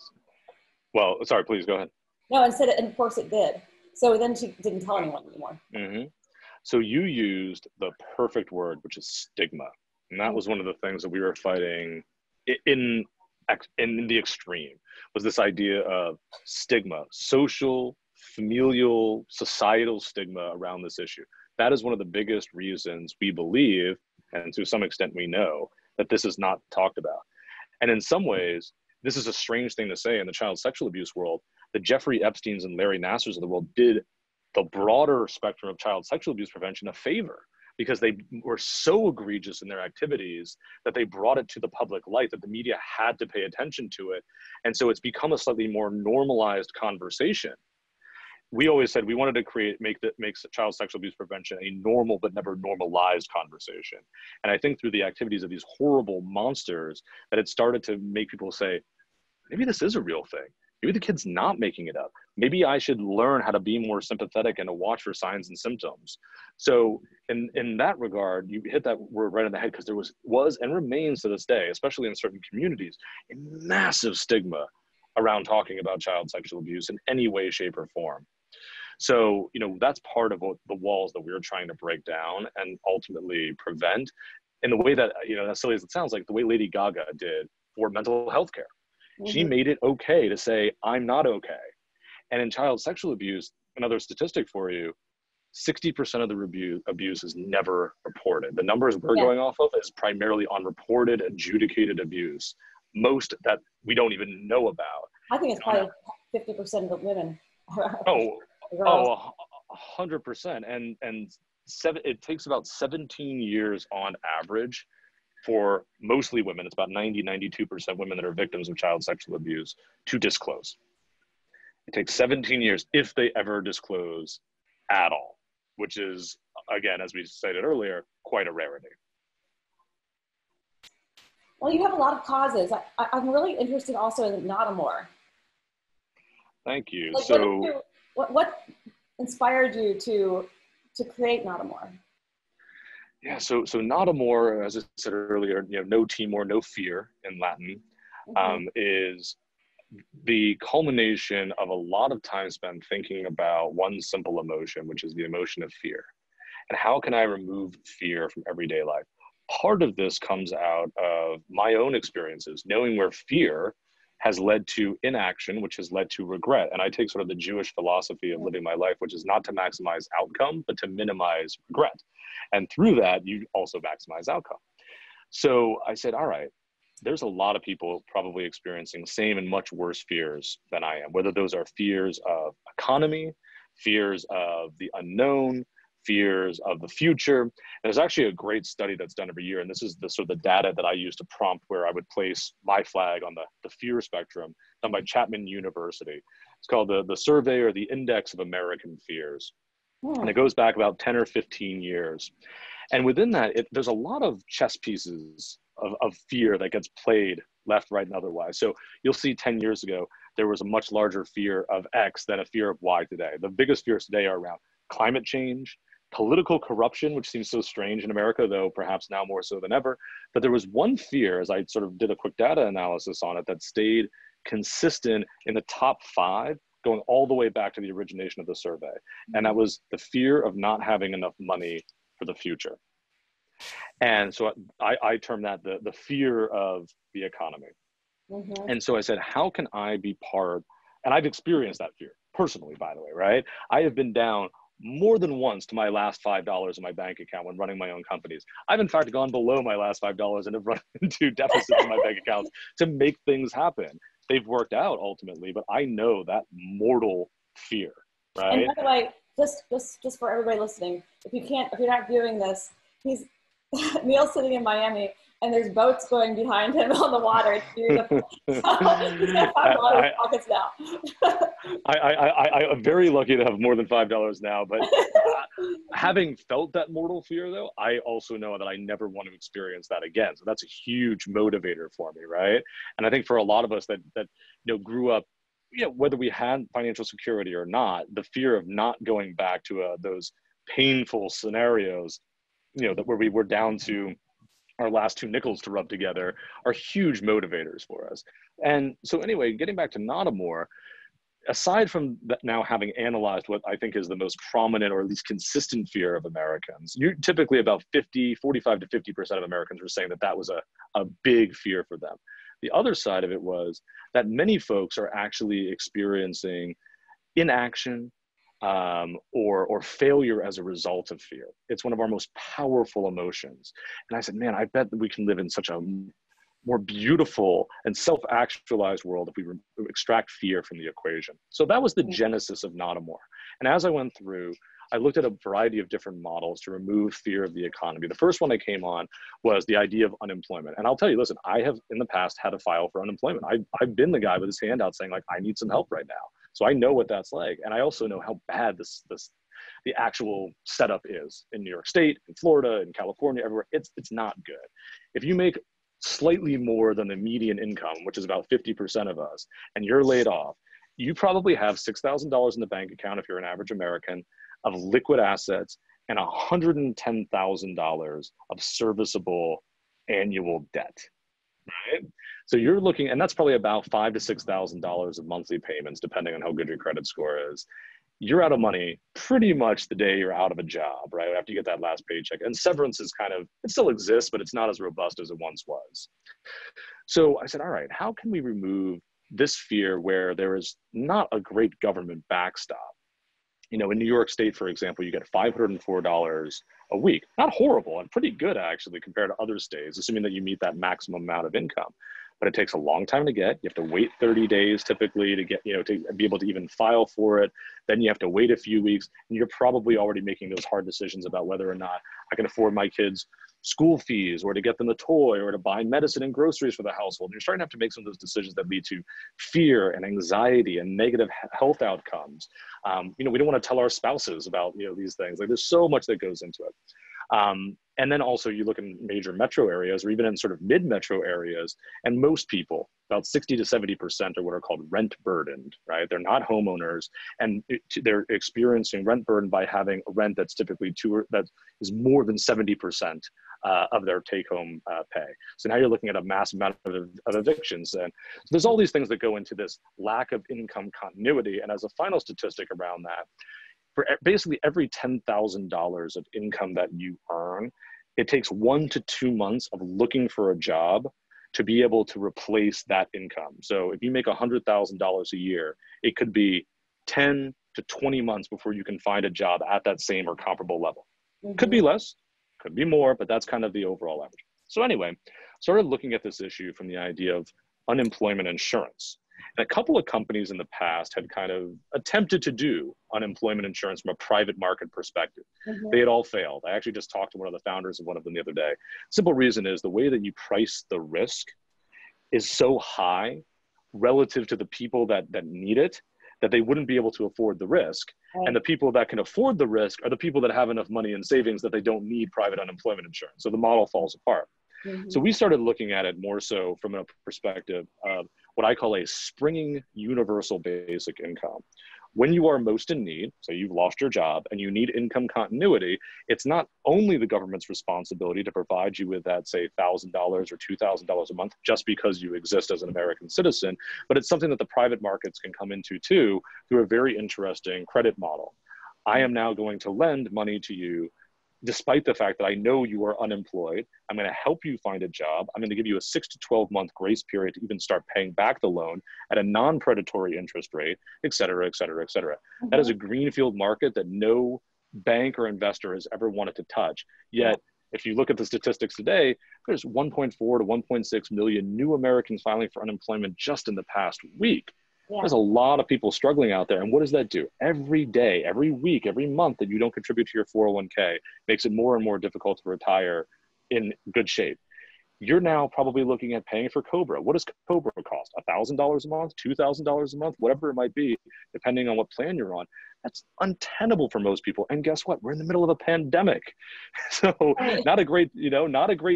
Speaker 2: Well, sorry, please go ahead.
Speaker 1: No, and of course it did. So then she didn't tell anyone anymore.
Speaker 2: Mm-hmm. So you used the perfect word, which is stigma. And that was one of the things that we were fighting in the extreme, was this idea of stigma, social, familial, societal stigma around this issue. That is one of the biggest reasons we believe, and to some extent we know, that this is not talked about. And in some ways, this is a strange thing to say in the child sexual abuse world. The Jeffrey Epsteins and Larry Nassars of the world did the broader spectrum of child sexual abuse prevention a favor, because they were so egregious in their activities that they brought it to the public light, that the media had to pay attention to it. And so it's become a slightly more normalized conversation. We always said we wanted to make child sexual abuse prevention a normal but never normalized conversation. And I think through the activities of these horrible monsters, that it started to make people say, maybe this is a real thing. Maybe the kid's not making it up. Maybe I should learn how to be more sympathetic and to watch for signs and symptoms. So in that regard, you hit that word right in the head, because there was and remains to this day, especially in certain communities, a massive stigma around talking about child sexual abuse in any way, shape, or form. So, that's part of what the walls that we're trying to break down and ultimately prevent, in the way that, as silly as it sounds, like the way Lady Gaga did for mental health care. She made it okay to say, I'm not okay. And in child sexual abuse, another statistic for you, 60% of the abuse is never reported. The numbers we're going off of is primarily unreported, adjudicated abuse, most that we don't even know about.
Speaker 1: I think it's probably 50% of the women.
Speaker 2: 100%. And it takes about 17 years on average for mostly women. It's about 92% women that are victims of child sexual abuse to disclose. It takes 17 years if they ever disclose at all, which is, again, as we stated earlier, quite a rarity.
Speaker 1: Well, you have a lot of causes. I'm really interested also in Notamore.
Speaker 2: Thank you.
Speaker 1: Like,
Speaker 2: so
Speaker 1: what inspired you to create Notamore?
Speaker 2: Yeah, so Notamore, as I said earlier, no timor, no fear in Latin, is the culmination of a lot of time spent thinking about one simple emotion, which is the emotion of fear. And how can I remove fear from everyday life? Part of this comes out of my own experiences, knowing where fear has led to inaction, which has led to regret. And I take sort of the Jewish philosophy of living my life, which is not to maximize outcome, but to minimize regret. And through that, you also maximize outcome. So I said, all right, there's a lot of people probably experiencing the same and much worse fears than I am, whether those are fears of economy, fears of the unknown, fears of the future. And there's actually a great study that's done every year, and this is the sort of the data that I use to prompt where I would place my flag on the fear spectrum, done by Chapman University. It's called the Survey or the Index of American Fears. And it goes back about 10 or 15 years. And within that, there's a lot of chess pieces of fear that gets played left, right, and otherwise. So you'll see 10 years ago, there was a much larger fear of X than a fear of Y today. The biggest fears today are around climate change, political corruption, which seems so strange in America, though perhaps now more so than ever. But there was one fear, as I sort of did a quick data analysis on it, that stayed consistent in the top 5, going all the way back to the origination of the survey. And that was the fear of not having enough money for the future. And so I term that the fear of the economy. And so I said, how can I be part, and I've experienced that fear personally, by the way, right? I have been down more than once to my last $5 in my bank account when running my own companies. I've in fact gone below my last $5 and have run into deficits in my bank accounts to make things happen. They've worked out ultimately, but I know that mortal fear, right?
Speaker 1: And by the way, just for everybody listening, if you're not viewing this, Neil's sitting in Miami and there's boats going behind him on the water. It's beautiful. So he's got $5 in his pockets now.
Speaker 2: I'm very lucky to have more than $5 now, but having felt that mortal fear though, I also know that I never want to experience that again. So that's a huge motivator for me, right? And I think for a lot of us that grew up, whether we had financial security or not, the fear of not going back to those painful scenarios, that where we were down to our last 2 nickels to rub together, are huge motivators for us. And so anyway, getting back to Notamore, aside from that, now having analyzed what I think is the most prominent or at least consistent fear of Americans, you typically about 45 to 50% of Americans were saying that that was a big fear for them. The other side of it was that many folks are actually experiencing inaction or failure as a result of fear. It's one of our most powerful emotions. And I said, man, I bet that we can live in such a more beautiful and self-actualized world if we extract fear from the equation. So that was the genesis of Not a More. And as I went through, I looked at a variety of different models to remove fear of the economy. The first one I came on was the idea of unemployment. And I'll tell you, listen, I have in the past had to file for unemployment. I've been the guy with his hand out saying like, I need some help right now. So I know what that's like. And I also know how bad the actual setup is in New York State, in Florida, in California, everywhere. It's not good. If you make slightly more than the median income, which is about 50% of us, and you're laid off, you probably have $6,000 in the bank account if you're an average American of liquid assets and $110,000 of serviceable annual debt, right? So you're looking, and that's probably about $5,000 to $6,000 of monthly payments, depending on how good your credit score is. You're out of money pretty much the day you're out of a job, right? After you get that last paycheck. And severance is kind of, it still exists, but it's not as robust as it once was. So I said, all right, how can we remove this fear where there is not a great government backstop? You know, in New York State, for example, you get $504 a week. Not horrible and pretty good actually compared to other states, assuming that you meet that maximum amount of income. But it takes a long time to get. You have to wait 30 days typically to get, to be able to even file for it. Then you have to wait a few weeks, and you're probably already making those hard decisions about whether or not I can afford my kids' school fees or to get them a toy or to buy medicine and groceries for the household. And you're starting to have to make some of those decisions that lead to fear and anxiety and negative health outcomes. We don't want to tell our spouses about, these things. Like there's so much that goes into it. And then also you look in major metro areas or even in sort of mid-metro areas, and most people, about 60 to 70% are what are called rent burdened, right? They're not homeowners, and they're experiencing rent burden by having a rent that's typically that is more than 70% of their take-home pay. So now you're looking at a mass amount of evictions. And so there's all these things that go into this lack of income continuity. And as a final statistic around that, for basically every $10,000 of income that you earn, it takes 1 to 2 months of looking for a job to be able to replace that income. So if you make $100,000 a year, it could be 10 to 20 months before you can find a job at that same or comparable level. Mm-hmm. Could be less, could be more, but that's kind of the overall average. So anyway, started looking at this issue from the idea of unemployment insurance. And a couple of companies in the past had kind of attempted to do unemployment insurance from a private market perspective. Mm-hmm. They had all failed. I actually just talked to one of the founders of one of them the other day. Simple reason is the way that you price the risk is so high relative to the people that need it, that they wouldn't be able to afford the risk. Right. And the people that can afford the risk are the people that have enough money in savings that they don't need private unemployment insurance. So the model falls apart. Mm-hmm. So we started looking at it more so from a perspective of what I call a springing universal basic income. When you are most in need, so you've lost your job and you need income continuity, it's not only the government's responsibility to provide you with that, say, $1,000 or $2,000 a month just because you exist as an American citizen, but it's something that the private markets can come into too through a very interesting credit model. I am now going to lend money to you despite the fact that I know you are unemployed. I'm going to help you find a job. I'm going to give you a 6 to 12 month grace period to even start paying back the loan at a non-predatory interest rate, et cetera, et cetera, et cetera. Mm-hmm. That is a greenfield market that no bank or investor has ever wanted to touch. Yet, if you look at the statistics today, there's 1.4 to 1.6 million new Americans filing for unemployment just in the past week. Yeah. There's a lot of people struggling out there. And what does that do? Every day, every week, every month that you don't contribute to your 401k makes it more and more difficult to retire in good shape. You're now probably looking at paying for COBRA. What does COBRA cost? $1,000 a month, $2,000 a month, whatever it might be, depending on what plan you're on. That's untenable for most people. And guess what? We're in the middle of a pandemic. So not a great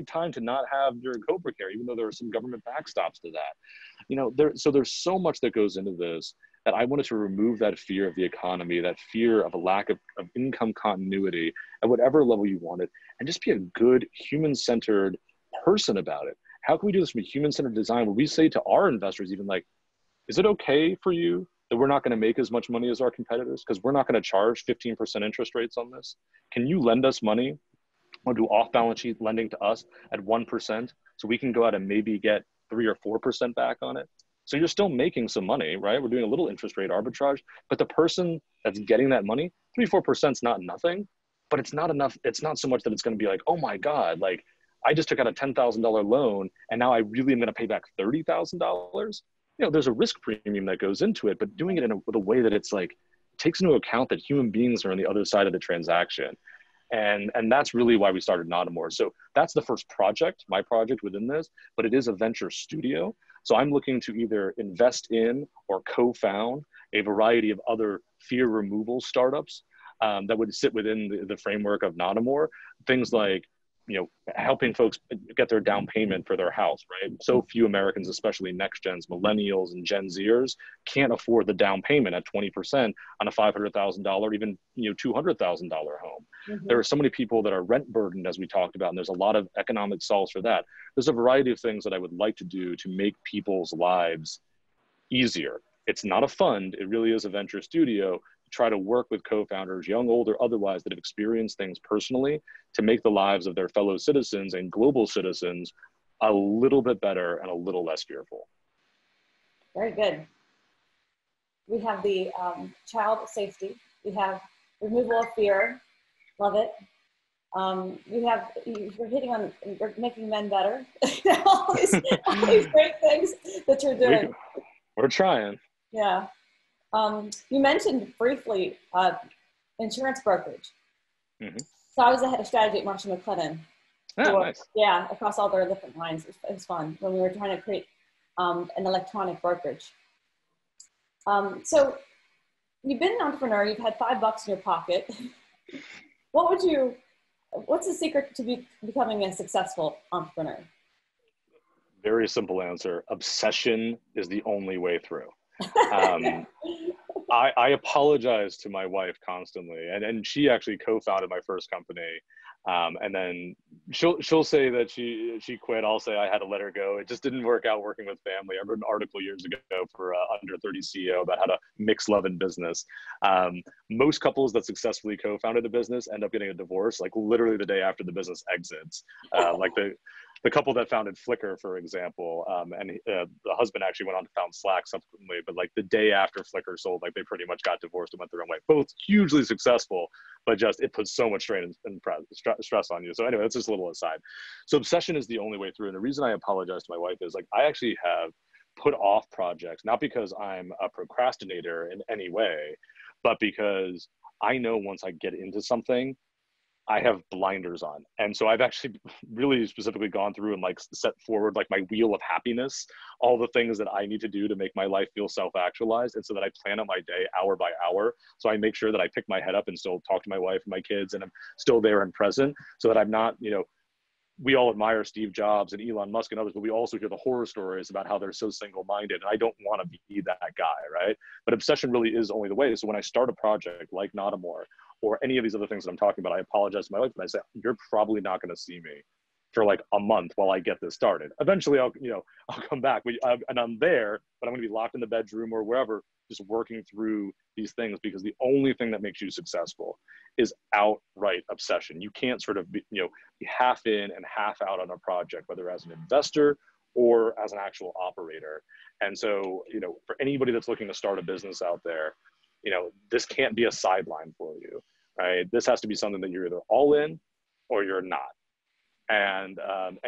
Speaker 2: time to not have your COBRA care, even though there are some government backstops to that. So there's so much that goes into this that I wanted to remove that fear of the economy, that fear of a lack of income continuity at whatever level you wanted, and just be a good human-centered person about it. How can we do this from a human-centered design where we say to our investors even like, is it okay for you that we're not going to make as much money as our competitors because we're not going to charge 15% interest rates on this? Can you lend us money or do off-balance sheet lending to us at 1% so we can go out and maybe get 3 or 4% back on it? So you're still making some money, right? We're doing a little interest rate arbitrage, but the person that's getting that money, 3-4% is not nothing, but it's not enough. It's not so much that it's going to be like, oh my God, like I just took out a $10,000 loan and now I really am going to pay back $30,000. You know, there's a risk premium that goes into it, but doing it with a way that it's like, takes into account that human beings are on the other side of the transaction. And that's really why we started Notamore. So that's the first project, my project within this, but it is a venture studio. So I'm looking to either invest in or co-found a variety of other fear removal startups that would sit within the framework of Notamore. Things like, you know, helping folks get their down payment for their house, right? So few Americans, especially next gens, millennials and Gen Zers, can't afford the down payment at 20% on a $500,000, even, you know, $200,000 home. Mm-hmm. There are so many people that are rent burdened, as we talked about, and there's a lot of economic solves for that. There's a variety of things that I would like to do to make people's lives easier. It's not a fund, it really is a venture studio. Try to work with co-founders, young, old, or otherwise, that have experienced things personally to make the lives of their fellow citizens and global citizens a little bit better and a little less fearful.
Speaker 1: Very good. We have the child safety. We have removal of fear. Love it. You're hitting on, you're making men better. all these great things that you're doing.
Speaker 2: We're trying.
Speaker 1: Yeah. You mentioned briefly insurance brokerage. Mm-hmm. So I was the head of strategy at Marsh & McLennan.
Speaker 2: Nice.
Speaker 1: Yeah, across all their different lines. It was fun when we were trying to create an electronic brokerage. So you've been an entrepreneur. You've had $5 in your pocket. What's the secret to becoming a successful entrepreneur?
Speaker 2: Very simple answer. Obsession is the only way through. I apologize to my wife constantly, and she actually co-founded my first company. And then she'll say that she quit. I'll say I had to let her go. It just didn't work out working with family. I wrote an article years ago for Under 30 CEO about how to mix love and business. Most couples that successfully co-founded a business end up getting a divorce, like literally the day after the business exits. Like the couple that founded Flickr, for example, and the husband actually went on to found Slack subsequently, but like the day after Flickr sold, like they pretty much got divorced and went their own way. Both hugely successful, but just it puts so much strain and stress on you. So anyway, that's just a little aside. So obsession is the only way through. And the reason I apologize to my wife is like, I actually have put off projects, not because I'm a procrastinator in any way, but because I know once I get into something, I have blinders on. And so I've actually really specifically gone through and like set forward like my wheel of happiness, all the things that I need to do to make my life feel self-actualized. And so that I plan out my day hour by hour. So I make sure that I pick my head up and still talk to my wife and my kids, and I'm still there and present, so that I'm not, you know, we all admire Steve Jobs and Elon Musk and others, but we also hear the horror stories about how they're so single-minded. And I don't want to be that guy, right? But obsession really is only the way. So when I start a project like Notamore or any of these other things that I'm talking about, I apologize to my wife and I say, you're probably not going to see me for like a month while I get this started. Eventually I'll come back, and I'm there, but I'm going to be locked in the bedroom or wherever, just working through these things, because the only thing that makes you successful is outright obsession. You can't sort of be half in and half out on a project, whether as an investor or as an actual operator. And so, for anybody that's looking to start a business out there, this can't be a sideline for you, right? This has to be something that you're either all in or you're not. And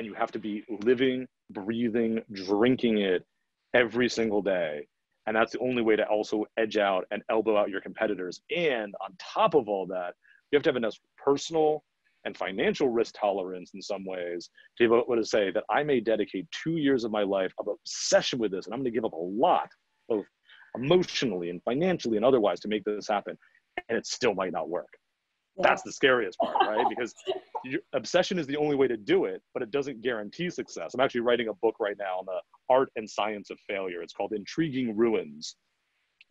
Speaker 2: you have to be living, breathing, drinking it every single day. And that's the only way to also edge out and elbow out your competitors. And on top of all that, you have to have enough personal and financial risk tolerance in some ways to be able to say that I may dedicate 2 years of my life of obsession with this, and I'm going to give up a lot, both emotionally and financially and otherwise, to make this happen. And it still might not work. Yeah. That's the scariest part, right? Because obsession is the only way to do it, but it doesn't guarantee success. I'm actually writing a book right now on the art and science of failure. It's called Intriguing Ruins,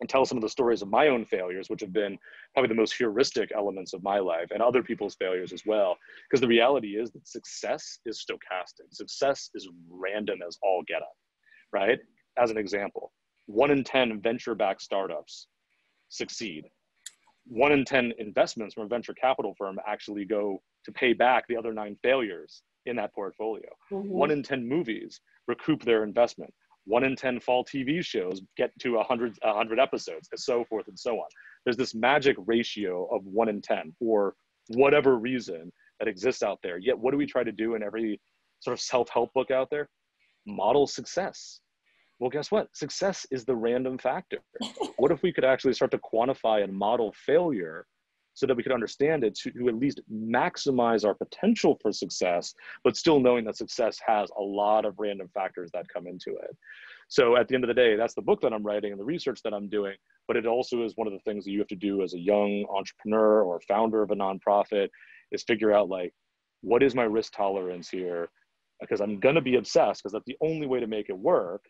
Speaker 2: and tell some of the stories of my own failures, which have been probably the most heuristic elements of my life, and other people's failures as well. Because the reality is that success is stochastic. Success is random as all get up, right? As an example, 1 in 10 venture-backed startups succeed. 1 in 10 investments from a venture capital firm actually go to pay back the other 9 failures in that portfolio. 1 in 10 movies recoup their investment. 1 in 10 fall TV shows get to 100 episodes, and so forth and so on. There's this magic ratio of 1 in 10 for whatever reason that exists out there. Yet what do we try to do in every sort of self-help book out there? Model success. Well, guess what? Success is the random factor. What if we could actually start to quantify and model failure so that we could understand it to at least maximize our potential for success, but still knowing that success has a lot of random factors that come into it. So at the end of the day, that's the book that I'm writing and the research that I'm doing, but it also is one of the things that you have to do as a young entrepreneur or founder of a nonprofit is figure out like, what is my risk tolerance here? Because I'm gonna be obsessed because that's the only way to make it work.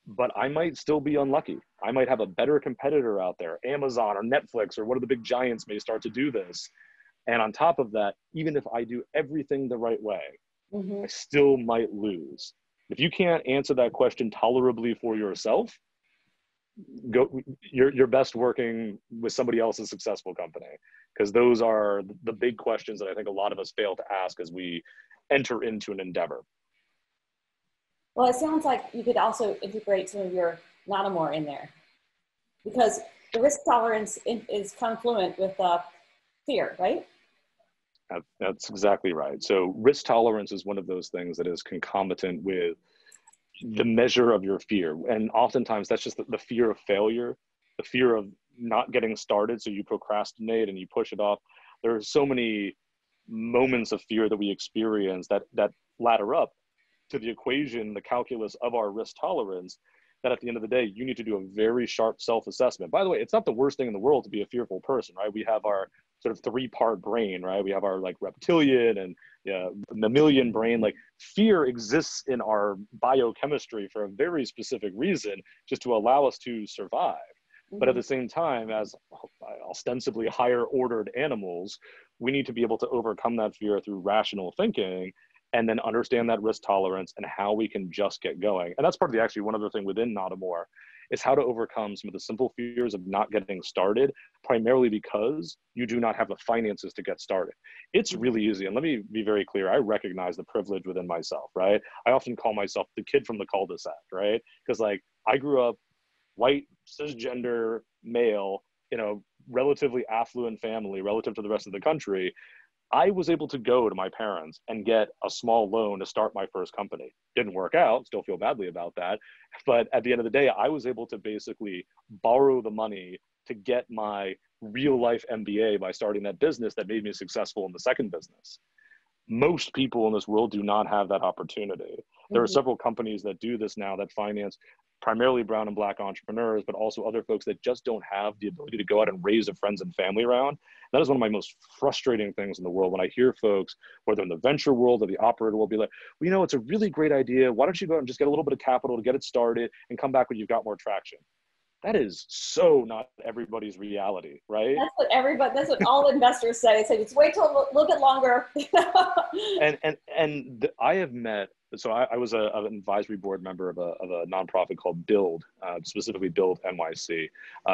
Speaker 2: But I might still be unlucky. I might have a better competitor out there, Amazon or Netflix or one of the big giants may start to do this. And on top of that, even if I do everything the right way, I still might lose. If you can't answer that question tolerably for yourself, you're best working with somebody else's successful company, because those are the big questions that I think a lot of us fail to ask as we enter into an endeavor.
Speaker 1: Well, it sounds like you could also integrate some of your Nanomore in there, because the risk tolerance is confluent with fear, right?
Speaker 2: That's exactly right. So risk tolerance is one of those things that is concomitant with the measure of your fear. And oftentimes that's just the fear of failure, the fear of not getting started. So you procrastinate and you push it off. There are so many moments of fear that we experience that ladder up to the equation, the calculus of our risk tolerance, that at the end of the day, you need to do a very sharp self-assessment. By the way, it's not the worst thing in the world to be a fearful person, right? We have our sort of 3-part brain, right? We have our like reptilian and mammalian brain. Like fear exists in our biochemistry for a very specific reason, just to allow us to survive. But at the same time, as ostensibly higher ordered animals, we need to be able to overcome that fear through rational thinking, and then understand that risk tolerance and how we can just get going. And that's part of actually one other thing within Nanomore is how to overcome some of the simple fears of not getting started, primarily because you do not have the finances to get started. It's really easy. And let me be very clear. I recognize the privilege within myself, right? I often call myself the kid from the cul-de-sac, right? Because like I grew up white, cisgender, male, in a relatively affluent family relative to the rest of the country. I was able to go to my parents and get a small loan to start my first company. Didn't work out, still feel badly about that. But at the end of the day, I was able to basically borrow the money to get my real life MBA by starting that business that made me successful in the second business. Most people in this world do not have that opportunity. There are several companies that do this now that finance primarily brown and black entrepreneurs, but also other folks that just don't have the ability to go out and raise a friends and family round. That is one of my most frustrating things in the world when I hear folks, whether in the venture world or the operator world, be like, well, you know, it's a really great idea. Why don't you go out and just get a little bit of capital to get it started and come back when you've got more traction? That is so not everybody's reality, right?
Speaker 1: That's what all investors say. They say, just wait till a little bit longer.
Speaker 2: I have met, so I was an advisory board member of a nonprofit called Build, specifically Build NYC,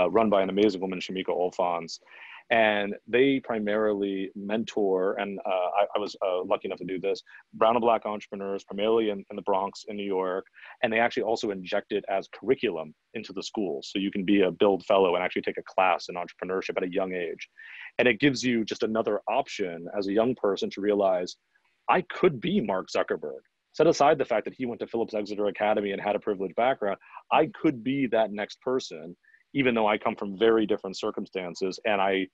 Speaker 2: run by an amazing woman, Shamika Olfons. And they primarily mentor, and I was lucky enough to do this, brown and black entrepreneurs, primarily in the Bronx in New York. And they actually also inject it as curriculum into the schools. So you can be a Build fellow and actually take a class in entrepreneurship at a young age. And it gives you just another option as a young person to realize, I could be Mark Zuckerberg. Set aside the fact that he went to Phillips Exeter Academy and had a privileged background. I could be that next person, even though I come from very different circumstances, and I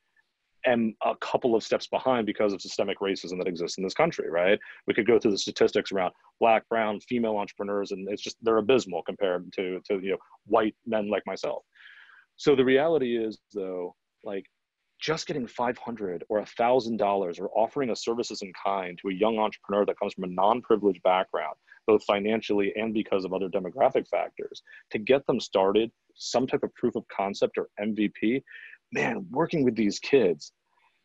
Speaker 2: am a couple of steps behind because of systemic racism that exists in this country, right? We could go through the statistics around black, brown, female entrepreneurs, and it's just, they're abysmal compared to white men like myself. So the reality is, though, like just getting $500 or $1,000 or offering a services in kind to a young entrepreneur that comes from a non-privileged background, both financially and because of other demographic factors, to get them started, some type of proof of concept or MVP, man, working with these kids,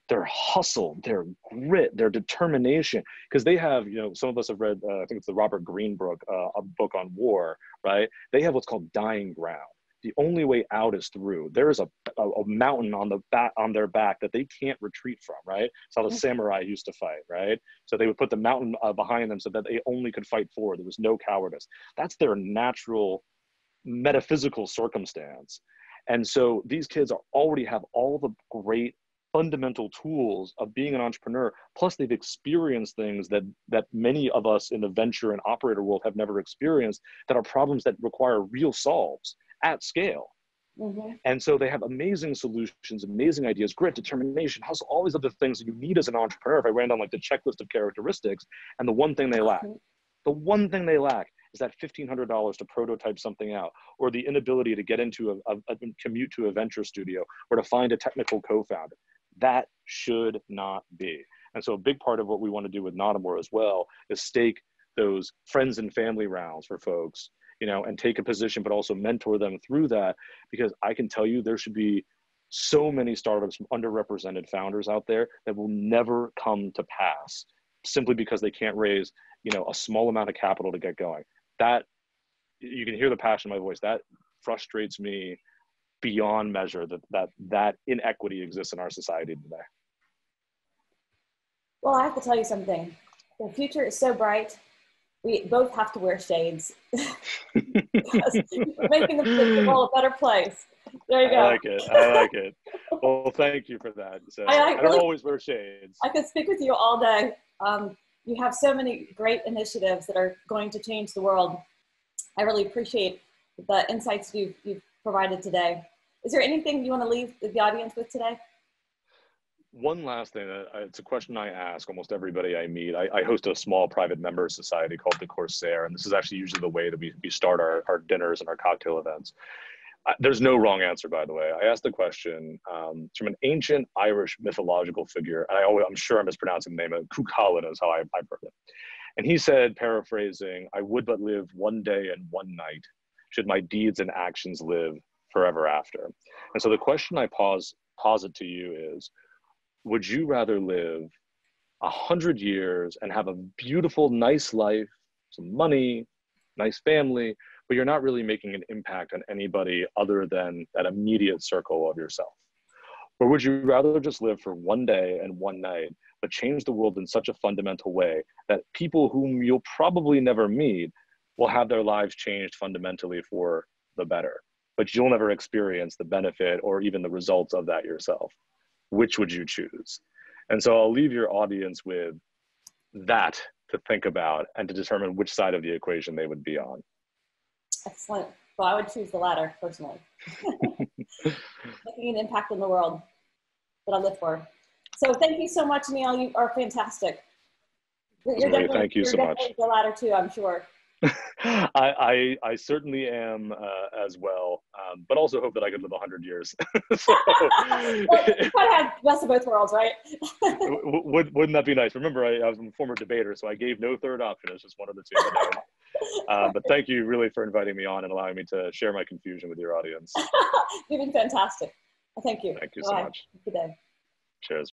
Speaker 2: their hustle, their grit, their determination, because they have, you know, some of us have read, I think it's the Robert Greene book, a book on war, right? They have what's called dying ground. The only way out is through. There is a mountain on their back that they can't retreat from, right? It's how the samurai used to fight, right? So they would put the mountain behind them so that they only could fight forward. There was no cowardice. That's their natural metaphysical circumstance. And so these kids already have all the great fundamental tools of being an entrepreneur, plus they've experienced things that many of us in the venture and operator world have never experienced, that are problems that require real solves at scale. And so they have amazing solutions, amazing ideas, grit, determination, hustle, all these other things that you need as an entrepreneur. If I ran down like the checklist of characteristics, and the one thing they lack is that $1,500 to prototype something out, or the inability to get into a commute to a venture studio, or to find a technical co-founder. That should not be. And so a big part of what we want to do with Notamore as well is stake those friends and family rounds for folks, you know, and take a position, but also mentor them through that, because I can tell you there should be so many startups from underrepresented founders out there that will never come to pass simply because they can't raise, you know, a small amount of capital to get going. That, you can hear the passion in my voice. That frustrates me beyond measure, that inequity exists in our society today.
Speaker 1: Well, I have to tell you something. The future is so bright. We both have to wear shades. Because we're making the world a better place. There you go.
Speaker 2: I like it. I like it. Well, thank you for that. So I don't always wear shades.
Speaker 1: I could speak with you all day. You have so many great initiatives that are going to change the world. I really appreciate the insights you've provided today. Is there anything you want to leave the audience with today?
Speaker 2: One last thing, it's a question I ask almost everybody I meet. I host a small private member society called the Corsair, and this is actually usually the way that we start our dinners and our cocktail events. There's no wrong answer, by the way. I asked the question from an ancient Irish mythological figure, and I'm sure I'm mispronouncing the name of Cuchulainn is how I've heard it. And he said, paraphrasing, "I would but live one day and one night, should my deeds and actions live forever after." And so the question I posit to you is, would you rather live 100 years and have a beautiful, nice life, some money, nice family, but you're not really making an impact on anybody other than that immediate circle of yourself? Or would you rather just live for one day and one night, but change the world in such a fundamental way that people whom you'll probably never meet will have their lives changed fundamentally for the better, but you'll never experience the benefit or even the results of that yourself? Which would you choose? And so I'll leave your audience with that to think about and to determine which side of the equation they would be on.
Speaker 1: Excellent. Well, I would choose the latter, personally. Making an impact in the world that I live for. So thank you so much, Neil. You are fantastic.
Speaker 2: Thank you so much.
Speaker 1: The latter too, I'm sure.
Speaker 2: I certainly am as well, but also hope that I could live 100 years. So,
Speaker 1: well, you kind of have best of both worlds, right?
Speaker 2: Wouldn't that be nice? Remember, I was a former debater, so I gave no third option. It's just one of the two. But thank you really for inviting me on and allowing me to share my confusion with your audience.
Speaker 1: You've been fantastic. Thank you.
Speaker 2: Thank you so much.
Speaker 1: Good day.
Speaker 2: Cheers.